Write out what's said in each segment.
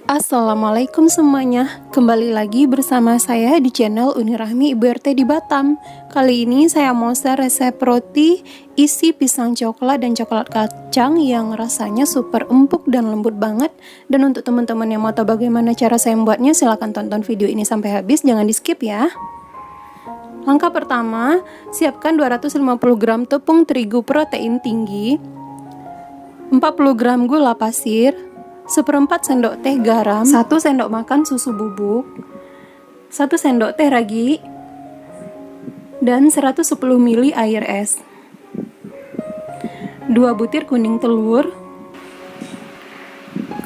Assalamualaikum semuanya, kembali lagi bersama saya di channel Uni Rahmi Ibu RT di Batam. Kali ini saya mau share resep roti isi pisang coklat dan coklat kacang yang rasanya super empuk dan lembut banget. Dan untuk teman-teman yang mau tahu bagaimana cara saya membuatnya, silahkan tonton video ini sampai habis, jangan di skip ya. Langkah pertama, siapkan 250 gram tepung terigu protein tinggi, 40 gram gula pasir, 1/4 sendok teh garam, 1 sendok makan susu bubuk, 1 sendok teh ragi, dan 110 ml air es, 2 butir kuning telur.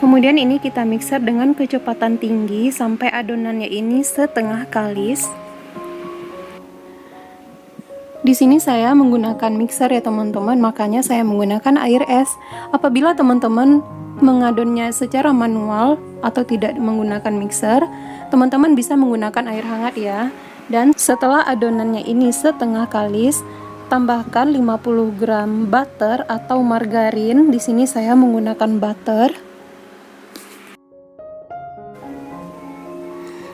Kemudian ini kita mixer dengan kecepatan tinggi sampai adonannya ini setengah kalis. Di sini saya menggunakan mixer ya teman-teman, makanya saya menggunakan air es. Apabila teman-teman mengadonnya secara manual atau tidak menggunakan mixer, teman-teman bisa menggunakan air hangat ya. Dan setelah adonannya ini setengah kalis, tambahkan 50 gram butter atau margarin. Di sini saya menggunakan butter.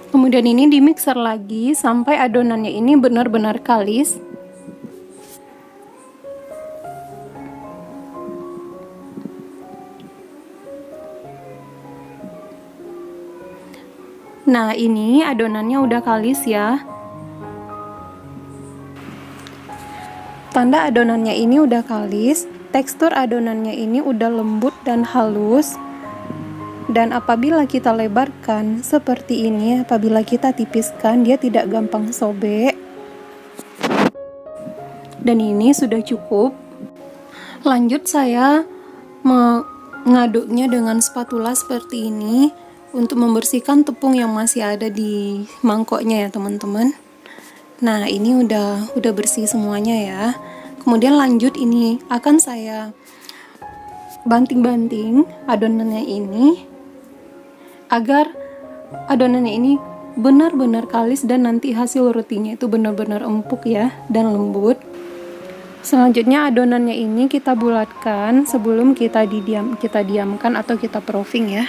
Kemudian ini di mixer lagi sampai adonannya ini benar-benar kalis. Nah, ini adonannya udah kalis ya. Tanda adonannya ini udah kalis, tekstur adonannya ini udah lembut dan halus. Dan apabila kita lebarkan seperti ini, apabila kita tipiskan, dia tidak gampang sobek. Dan ini sudah cukup. Lanjut saya mengaduknya dengan spatula seperti ini untuk membersihkan tepung yang masih ada di mangkoknya ya teman-teman. Nah, ini udah bersih semuanya ya. Kemudian lanjut ini akan saya banting-banting adonannya ini agar adonannya ini benar-benar kalis dan nanti hasil rotinya itu benar-benar empuk ya dan lembut. Selanjutnya adonannya ini kita bulatkan sebelum kita diamkan atau kita proofing ya.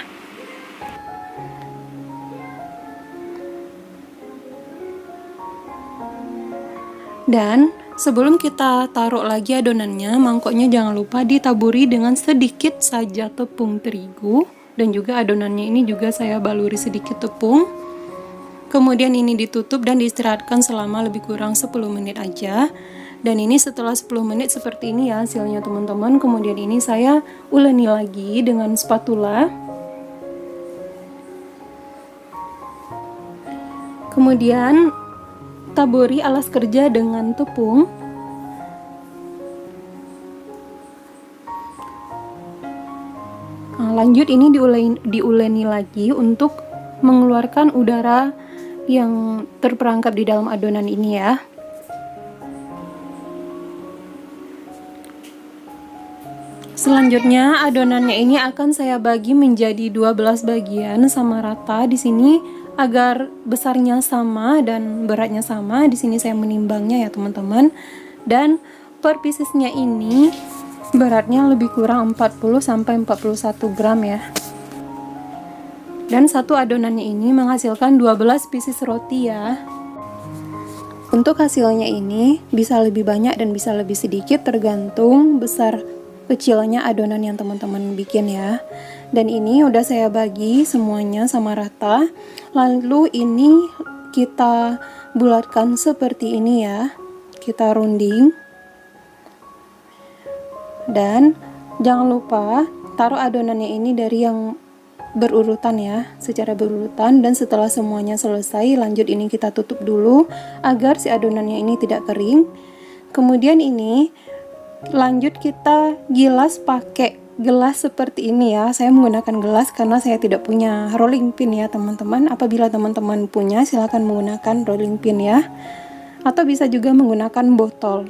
Dan sebelum kita taruh lagi adonannya, mangkoknya jangan lupa ditaburi dengan sedikit saja tepung terigu. Dan juga adonannya ini juga saya baluri sedikit tepung. Kemudian ini ditutup dan diistirahatkan selama lebih kurang 10 menit aja. Dan ini setelah 10 menit seperti ini ya hasilnya teman-teman. Kemudian ini saya uleni lagi dengan spatula. Kemudian taburi alas kerja dengan tepung. Nah, lanjut ini diuleni lagi untuk mengeluarkan udara yang terperangkap di dalam adonan ini ya. Selanjutnya adonannya ini akan saya bagi menjadi 12 bagian sama rata di sini. Agar besarnya sama dan beratnya sama, di sini saya menimbangnya ya teman-teman. Dan per piecesnya ini beratnya lebih kurang 40 sampai 41 gram ya. Dan satu adonannya ini menghasilkan 12 pieces roti ya. Untuk hasilnya ini bisa lebih banyak dan bisa lebih sedikit tergantung besar kecilnya adonan yang teman-teman bikin ya. Dan ini udah saya bagi semuanya sama rata. Lalu ini kita bulatkan seperti ini ya. Kita runding. Dan jangan lupa taruh adonannya ini dari yang berurutan ya, secara berurutan. Dan setelah semuanya selesai, lanjut ini kita tutup dulu agar si adonannya ini tidak kering. Kemudian ini lanjut kita gilas pakai gelas seperti ini ya. Saya menggunakan gelas karena saya tidak punya rolling pin ya teman-teman. Apabila teman-teman punya, silahkan menggunakan rolling pin ya, atau bisa juga menggunakan botol.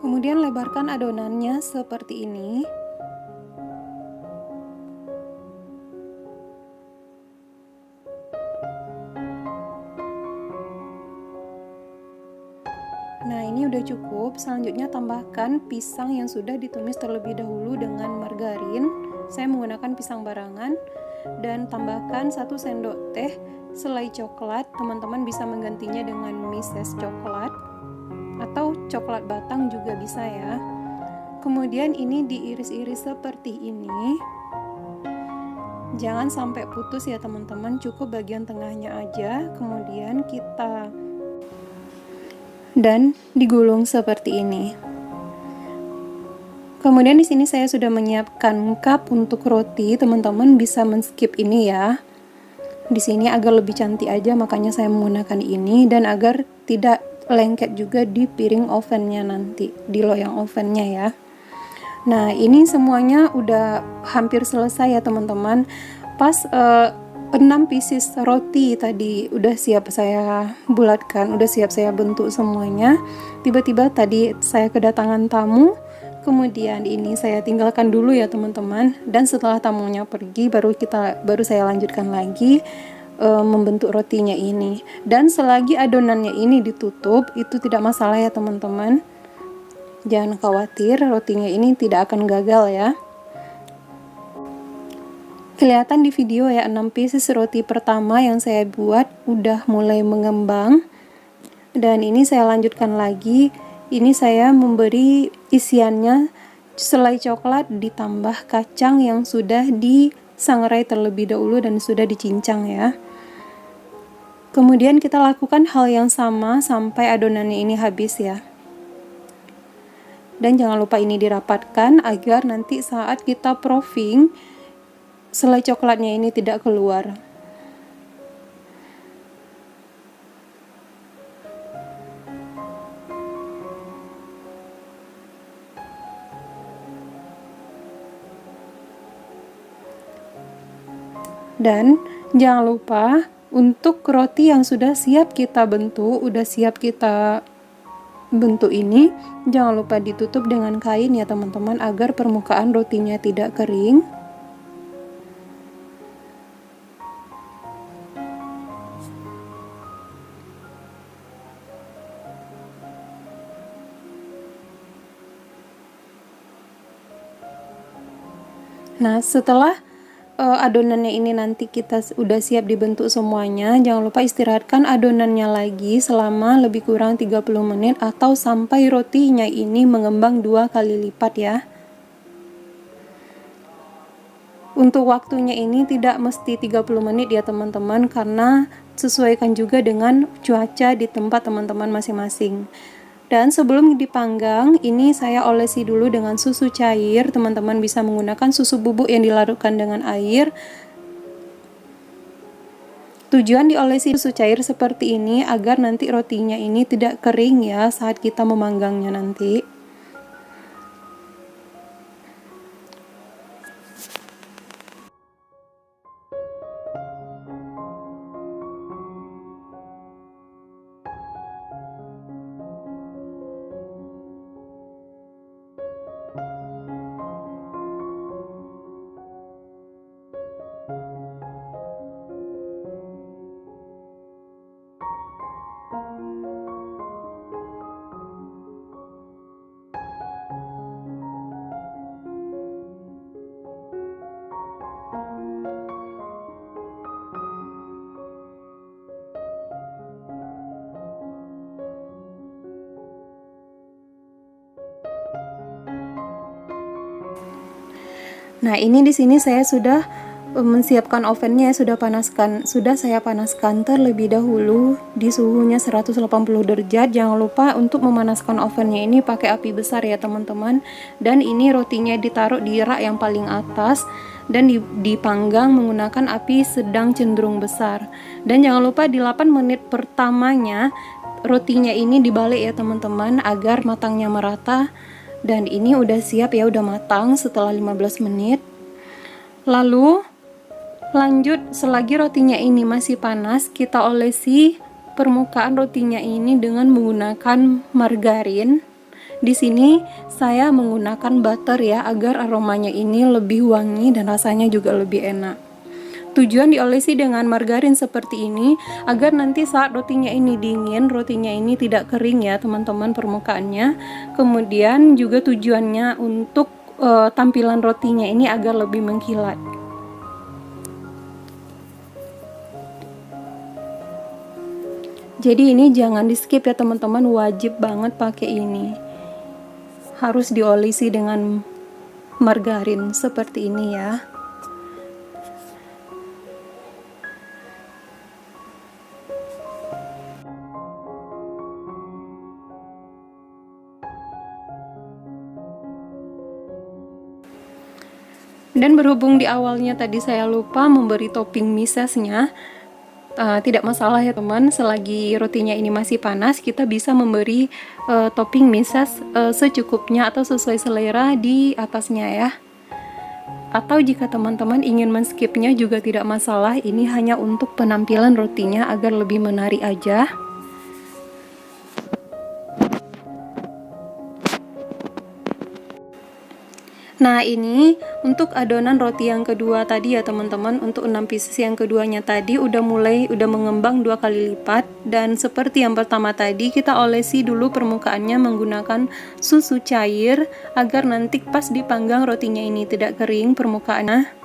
Kemudian lebarkan adonannya seperti ini. Nah, ini udah cukup. Selanjutnya tambahkan pisang yang sudah ditumis terlebih dahulu dengan margarin Saya menggunakan pisang barangan dan tambahkan 1 sendok teh selai coklat. Teman-teman bisa menggantinya dengan mises coklat atau coklat batang juga bisa ya. Kemudian ini diiris-iris seperti ini. Jangan sampai putus ya teman-teman, cukup bagian tengahnya aja. Kemudian dan digulung seperti ini. Kemudian di sini saya sudah menyiapkan cup untuk roti. Teman-teman bisa men-skip ini ya. Di sini agar lebih cantik aja, makanya saya menggunakan ini, dan agar tidak lengket juga di piring ovennya nanti, di loyang ovennya ya. Nah, ini semuanya udah hampir selesai ya teman-teman. Pas 6 pieces roti tadi udah siap saya bulatkan, udah siap saya bentuk semuanya. Tiba-tiba tadi saya kedatangan tamu. Kemudian ini saya tinggalkan dulu ya teman-teman, dan setelah tamunya pergi baru saya lanjutkan lagi membentuk rotinya ini. Dan selagi adonannya ini ditutup, itu tidak masalah ya teman-teman. Jangan khawatir, rotinya ini tidak akan gagal ya. Kelihatan di video ya, 6 pieces roti pertama yang saya buat udah mulai mengembang. Dan ini saya lanjutkan lagi. Ini saya memberi isiannya selai coklat ditambah kacang yang sudah disangrai terlebih dahulu dan sudah dicincang ya. Kemudian kita lakukan hal yang sama sampai adonannya ini habis ya. Dan jangan lupa ini dirapatkan agar nanti saat kita proofing selai coklatnya ini tidak keluar. Dan jangan lupa untuk roti yang sudah siap kita bentuk, ini, jangan lupa ditutup dengan kain ya teman-teman, agar permukaan rotinya tidak kering. Nah, setelah adonannya ini nanti kita udah siap dibentuk semuanya, jangan lupa istirahatkan adonannya lagi selama lebih kurang 30 menit atau sampai rotinya ini mengembang 2 kali lipat ya. Untuk waktunya ini tidak mesti 30 menit ya teman-teman, karena sesuaikan juga dengan cuaca di tempat teman-teman masing-masing. Dan sebelum dipanggang, ini saya olesi dulu dengan susu cair. Teman-teman bisa menggunakan susu bubuk yang dilarutkan dengan air. Tujuan diolesi susu cair seperti ini agar nanti rotinya ini tidak kering ya saat kita memanggangnya nanti. Nah, ini di sini saya sudah menyiapkan ovennya, sudah saya panaskan terlebih dahulu di suhunya 180 derajat. Jangan lupa untuk memanaskan ovennya ini pakai api besar ya teman-teman. Dan ini rotinya ditaruh di rak yang paling atas dan dipanggang menggunakan api sedang cenderung besar. Dan jangan lupa di 8 menit pertamanya rotinya ini dibalik ya teman-teman agar matangnya merata. Dan ini udah siap ya, udah matang setelah 15 menit. Lalu lanjut, selagi rotinya ini masih panas, kita olesi permukaan rotinya ini dengan menggunakan margarin. Di sini saya menggunakan butter ya, agar aromanya ini lebih wangi dan rasanya juga lebih enak. Tujuan diolesi dengan margarin seperti ini agar nanti saat rotinya ini dingin, rotinya ini tidak kering ya teman-teman permukaannya. Kemudian juga tujuannya untuk tampilan rotinya ini agar lebih mengkilat. Jadi ini jangan di skip ya teman-teman, wajib banget pakai ini. Harus diolesi dengan margarin seperti ini ya. Dan berhubung di awalnya tadi saya lupa memberi topping misesnya, tidak masalah ya teman, selagi rotinya ini masih panas kita bisa memberi topping mises secukupnya atau sesuai selera di atasnya ya. Atau jika teman-teman ingin men-skipnya juga tidak masalah, ini hanya untuk penampilan rotinya agar lebih menarik aja. Nah ini untuk adonan roti yang kedua tadi ya teman-teman, untuk 6 pieces yang keduanya tadi udah mengembang 2 kali lipat. Dan seperti yang pertama tadi, kita olesi dulu permukaannya menggunakan susu cair agar nanti pas dipanggang rotinya ini tidak kering permukaannya.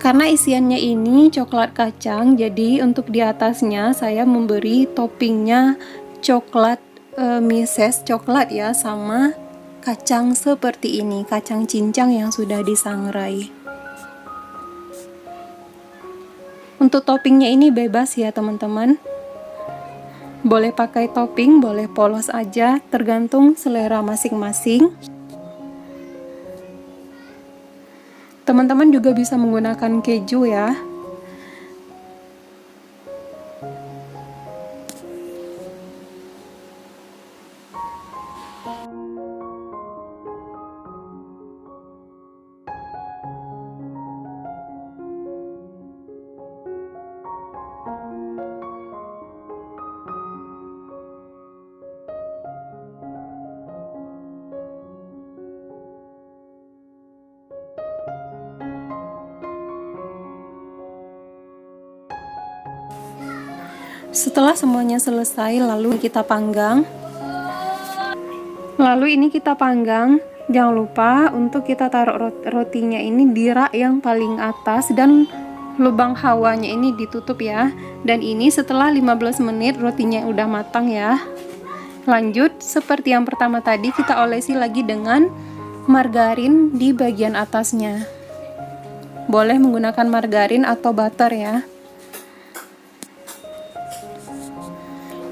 Karena isiannya ini coklat kacang, jadi untuk di atasnya saya memberi toppingnya coklat mises coklat ya, sama kacang seperti ini, kacang cincang yang sudah disangrai. Untuk toppingnya ini bebas ya teman-teman, boleh pakai topping, boleh polos aja, tergantung selera masing-masing. Teman-teman juga bisa menggunakan keju ya. Setelah semuanya selesai, lalu kita panggang. Jangan lupa untuk kita taruh rotinya ini di rak yang paling atas dan lubang hawanya ini ditutup ya. Dan ini setelah 15 menit rotinya udah matang ya. Lanjut, seperti yang pertama tadi, kita olesi lagi dengan margarin di bagian atasnya. Boleh menggunakan margarin atau butter ya.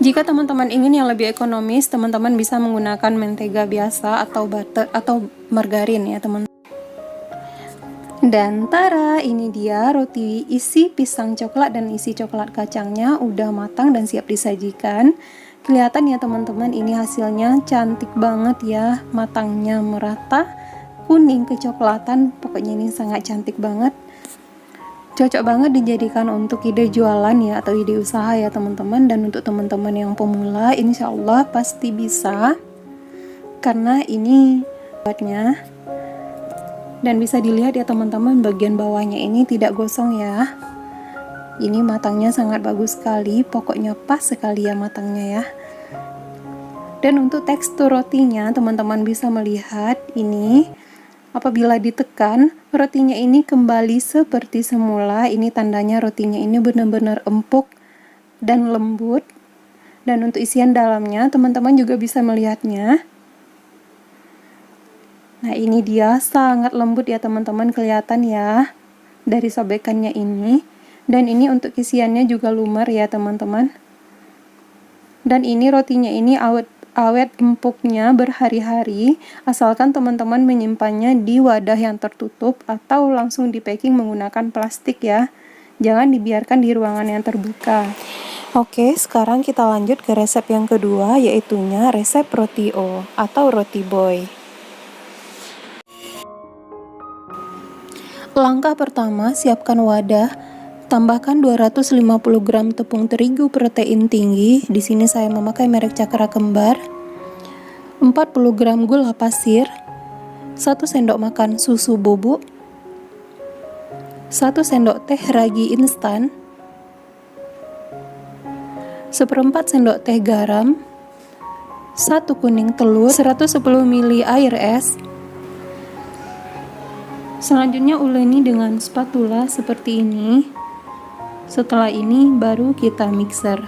Jika teman-teman ingin yang lebih ekonomis, teman-teman bisa menggunakan mentega biasa atau butter atau margarin ya teman. Dan tara, ini dia roti isi pisang coklat dan isi coklat kacangnya udah matang dan siap disajikan. Kelihatan ya teman-teman, ini hasilnya cantik banget ya, matangnya merata, kuning kecoklatan, pokoknya ini sangat cantik banget. Cocok banget dijadikan untuk ide jualan ya atau ide usaha ya teman-teman. Dan untuk teman-teman yang pemula, insya Allah pasti bisa, karena ini buatnya. Dan bisa dilihat ya teman-teman, bagian bawahnya ini tidak gosong ya. Ini matangnya sangat bagus sekali, pokoknya pas sekali ya matangnya ya. Dan untuk tekstur rotinya, teman-teman bisa melihat ini, apabila ditekan, rotinya ini kembali seperti semula. Ini tandanya rotinya ini benar-benar empuk dan lembut. Dan untuk isian dalamnya, teman-teman juga bisa melihatnya. Nah ini dia, sangat lembut ya teman-teman, kelihatan ya dari sobekannya ini. Dan ini untuk isiannya juga lumer ya teman-teman. Dan ini rotinya ini awet empuknya berhari-hari, asalkan teman-teman menyimpannya di wadah yang tertutup atau langsung di packing menggunakan plastik ya. Jangan dibiarkan di ruangan yang terbuka. Oke, sekarang kita lanjut ke resep yang kedua, yaitunya resep roti O atau roti boy. Langkah pertama, siapkan wadah. Tambahkan 250 gram tepung terigu protein tinggi. Di sini saya memakai merek Cakra Kembar. 40 gram gula pasir. 1 sendok makan susu bubuk. 1 sendok teh ragi instan. 1/4 sendok teh garam. 1 kuning telur. 110 ml air es. Selanjutnya uleni dengan spatula seperti ini. Setelah ini baru kita mixer.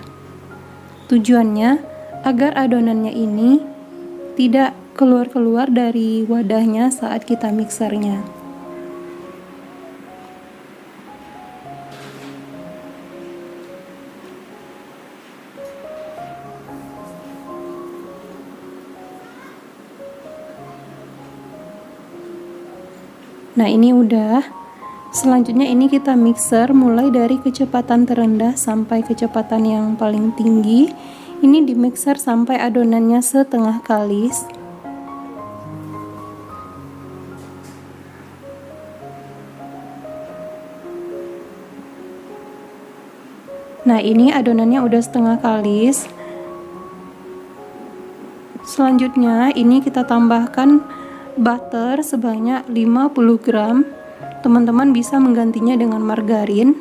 Tujuannya agar adonannya ini tidak keluar-keluar dari wadahnya saat kita mixernya. Nah, ini udah. Selanjutnya ini kita mixer mulai dari kecepatan terendah sampai kecepatan yang paling tinggi. Ini di mixer sampai adonannya setengah kalis. Nah, ini adonannya udah setengah kalis. Selanjutnya ini kita tambahkan butter sebanyak 50 gram. Teman-teman bisa menggantinya dengan margarin.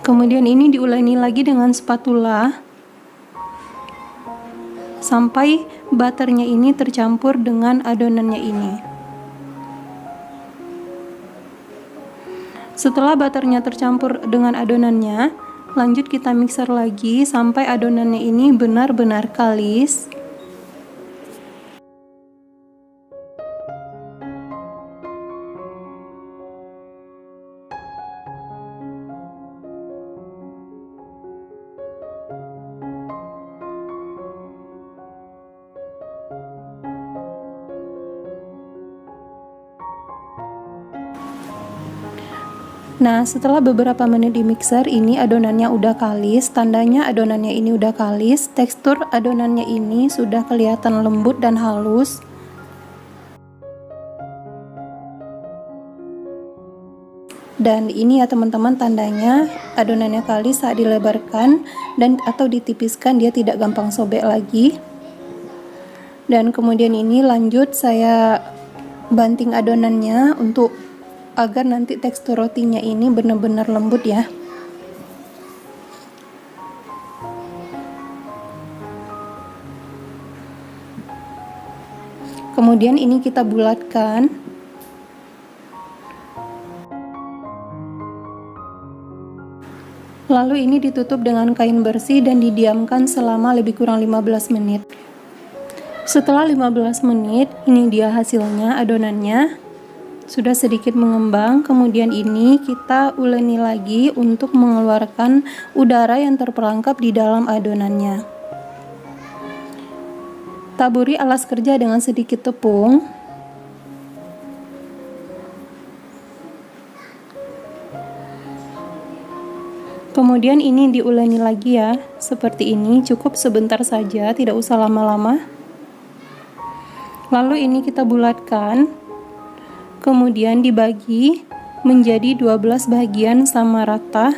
Kemudian ini diuleni lagi dengan spatula sampai butternya ini tercampur dengan adonannya ini. Setelah butternya tercampur dengan adonannya, lanjut kita mixer lagi sampai adonannya ini benar-benar kalis. Nah, setelah beberapa menit di mixer, ini adonannya udah kalis. Tandanya adonannya ini udah kalis. Tekstur adonannya ini sudah kelihatan lembut dan halus. Dan ini ya teman-teman, tandanya adonannya kalis saat dilebarkan dan atau ditipiskan, dia tidak gampang sobek lagi. Dan kemudian ini lanjut saya banting adonannya untuk agar nanti tekstur rotinya ini benar-benar lembut ya. Kemudian ini kita bulatkan. Lalu ini ditutup dengan kain bersih dan didiamkan selama lebih kurang 15 menit. Setelah 15 menit, ini dia hasilnya adonannya. Sudah sedikit mengembang. Kemudian ini kita uleni lagi untuk mengeluarkan udara yang terperangkap di dalam adonannya. Taburi alas kerja dengan sedikit tepung. Kemudian ini diuleni lagi ya, seperti ini, cukup sebentar saja, tidak usah lama-lama. Lalu ini kita bulatkan. Kemudian dibagi menjadi 12 bagian sama rata.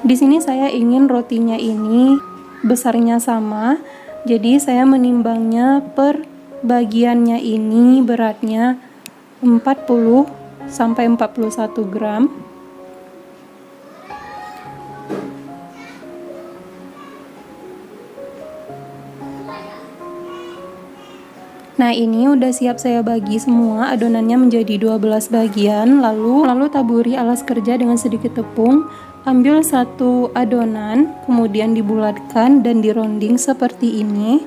Di sini saya ingin rotinya ini besarnya sama, jadi saya menimbangnya per bagiannya ini beratnya 40 sampai 41 gram. Nah, ini udah siap saya bagi semua adonannya menjadi 12 bagian. Lalu taburi alas kerja dengan sedikit tepung. Ambil satu adonan, kemudian dibulatkan dan dironding seperti ini.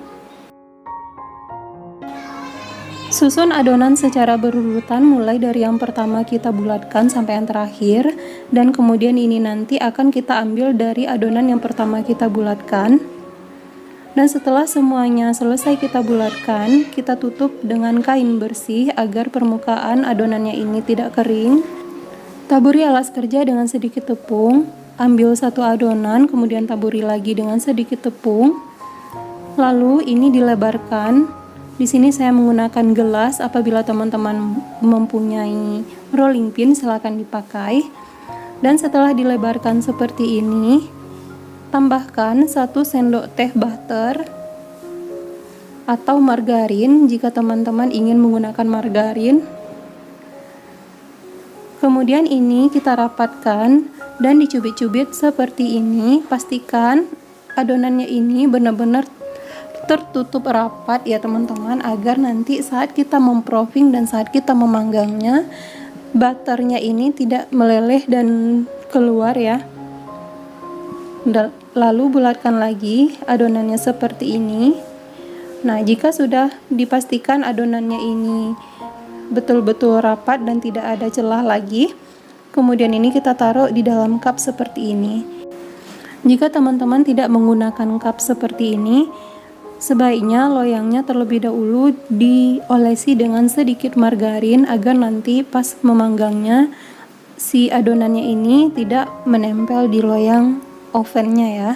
Susun adonan secara berurutan mulai dari yang pertama kita bulatkan sampai yang terakhir. Dan kemudian ini nanti akan kita ambil dari adonan yang pertama kita bulatkan. Dan setelah semuanya selesai kita bulatkan, kita tutup dengan kain bersih agar permukaan adonannya ini tidak kering. Taburi alas kerja dengan sedikit tepung. Ambil satu adonan, kemudian taburi lagi dengan sedikit tepung. Lalu ini dilebarkan. Di sini saya menggunakan gelas. Apabila teman-teman mempunyai rolling pin, silakan dipakai. Dan setelah dilebarkan seperti ini, tambahkan 1 sendok teh butter atau margarin jika teman-teman ingin menggunakan margarin. Kemudian ini kita rapatkan dan dicubit-cubit seperti ini. Pastikan adonannya ini benar-benar tertutup rapat ya teman-teman, agar nanti saat kita memproofing dan saat kita memanggangnya, butternya ini tidak meleleh dan keluar ya. Lalu bulatkan lagi adonannya seperti ini. Nah, jika sudah dipastikan adonannya ini betul-betul rapat dan tidak ada celah lagi, kemudian ini kita taruh di dalam cup seperti ini. Jika teman-teman tidak menggunakan cup seperti ini, sebaiknya loyangnya terlebih dahulu diolesi dengan sedikit margarin agar nanti pas memanggangnya si adonannya ini tidak menempel di loyang ovennya ya.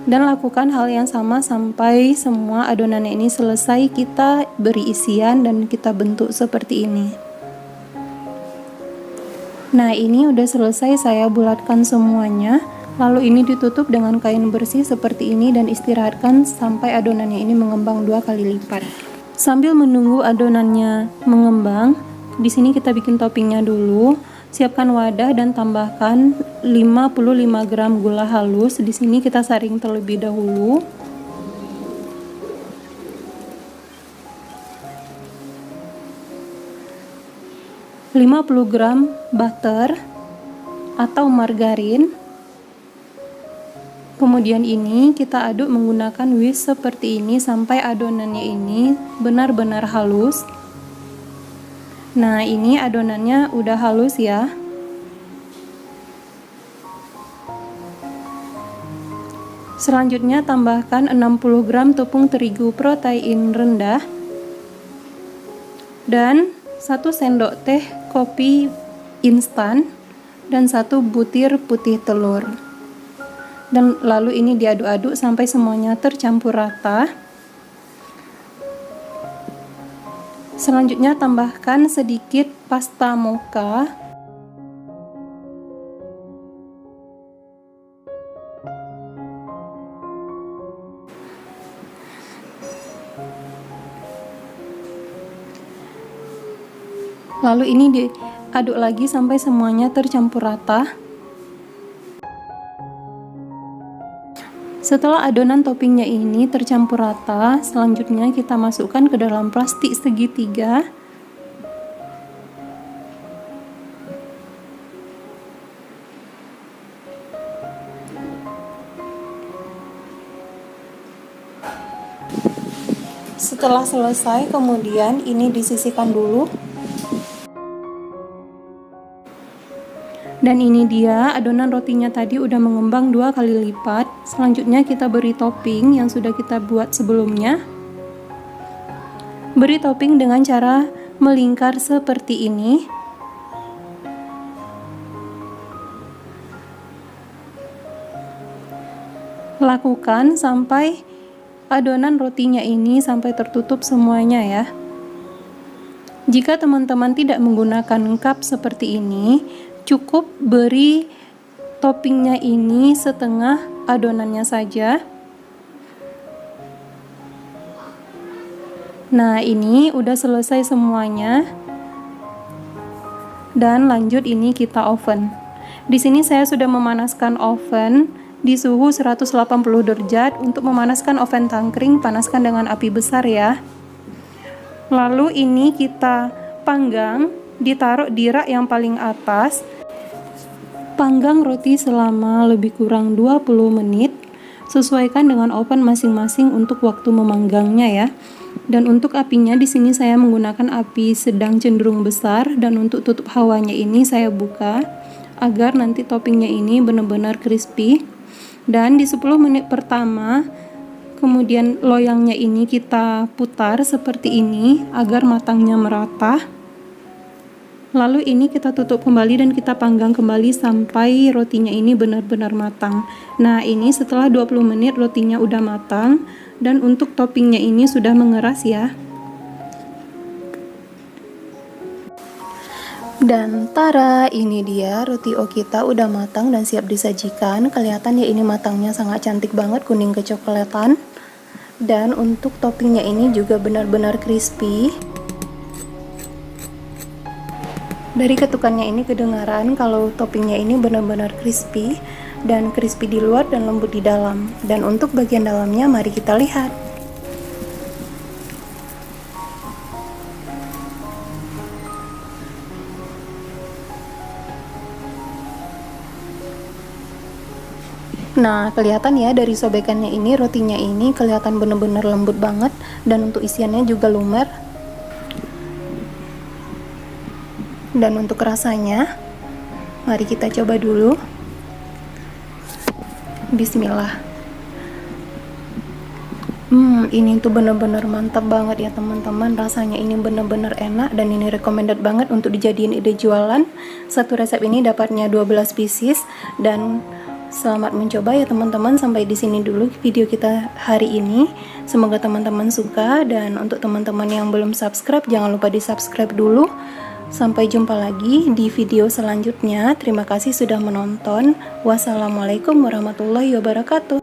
Dan lakukan hal yang sama sampai semua adonannya ini selesai kita beri isian dan kita bentuk seperti ini. Nah, ini udah selesai saya bulatkan semuanya. Lalu ini ditutup dengan kain bersih seperti ini dan istirahatkan sampai adonannya ini mengembang 2 kali lipat. Sambil menunggu adonannya mengembang, di sini kita bikin toppingnya dulu. Siapkan wadah dan tambahkan 55 gram gula halus. Di sini kita saring terlebih dahulu. ...50 gram butter atau margarin. Kemudian ini kita aduk menggunakan whisk seperti ini sampai adonannya ini benar-benar halus. Nah, ini adonannya udah halus ya. Selanjutnya tambahkan 60 gram tepung terigu protein rendah dan 1 sendok teh kopi instan dan 1 butir putih telur. Dan lalu ini diaduk-aduk sampai semuanya tercampur rata. Selanjutnya tambahkan sedikit pasta mocha. Lalu ini diaduk lagi sampai semuanya tercampur rata. Setelah adonan toppingnya ini tercampur rata, selanjutnya kita masukkan ke dalam plastik segitiga. Setelah selesai, kemudian ini disisihkan dulu. Dan ini dia adonan rotinya tadi udah mengembang 2 kali lipat. Selanjutnya kita beri topping yang sudah kita buat sebelumnya. Beri topping dengan cara melingkar seperti ini. Lakukan sampai adonan rotinya ini sampai tertutup semuanya ya. Jika teman-teman tidak menggunakan cup seperti ini, cukup beri toppingnya ini setengah adonannya saja. Nah, ini udah selesai semuanya. Dan lanjut ini kita oven. Di sini saya sudah memanaskan oven di suhu 180 derajat. Untuk memanaskan oven tangkring, panaskan dengan api besar ya. Lalu ini kita panggang, ditaruh di rak yang paling atas. Panggang roti selama lebih kurang 20 menit. Sesuaikan dengan oven masing-masing untuk waktu memanggangnya ya. Dan untuk apinya di sini saya menggunakan api sedang cenderung besar, dan untuk tutup hawanya ini saya buka. agar nanti toppingnya ini benar-benar crispy. Dan di 10 menit pertama, kemudian loyangnya ini kita putar seperti ini agar matangnya merata. Lalu ini kita tutup kembali dan kita panggang kembali sampai rotinya ini benar-benar matang. Nah, ini setelah 20 menit rotinya udah matang dan untuk toppingnya ini sudah mengeras ya. Dan tara, ini dia roti O kita udah matang dan siap disajikan. Kelihatan ya ini matangnya sangat cantik banget, kuning kecoklatan. Dan untuk toppingnya ini juga benar-benar crispy. Dari ketukannya ini kedengaran kalau toppingnya ini benar-benar crispy dan crispy di luar dan lembut di dalam. Dan untuk bagian dalamnya mari kita lihat. Nah, kelihatan ya dari sobekannya ini rotinya ini kelihatan benar-benar lembut banget dan untuk isiannya juga lumer. Dan untuk rasanya, mari kita coba dulu. Bismillah. Ini tuh bener-bener mantap banget ya teman-teman. Rasanya ini bener-bener enak dan ini recommended banget untuk dijadiin ide jualan. Satu resep ini dapatnya 12 pieces dan selamat mencoba ya teman-teman. Sampai di sini dulu video kita hari ini. Semoga teman-teman suka dan untuk teman-teman yang belum subscribe jangan lupa di-subscribe dulu. Sampai jumpa lagi di video selanjutnya. Terima kasih sudah menonton. Wassalamualaikum warahmatullahi wabarakatuh.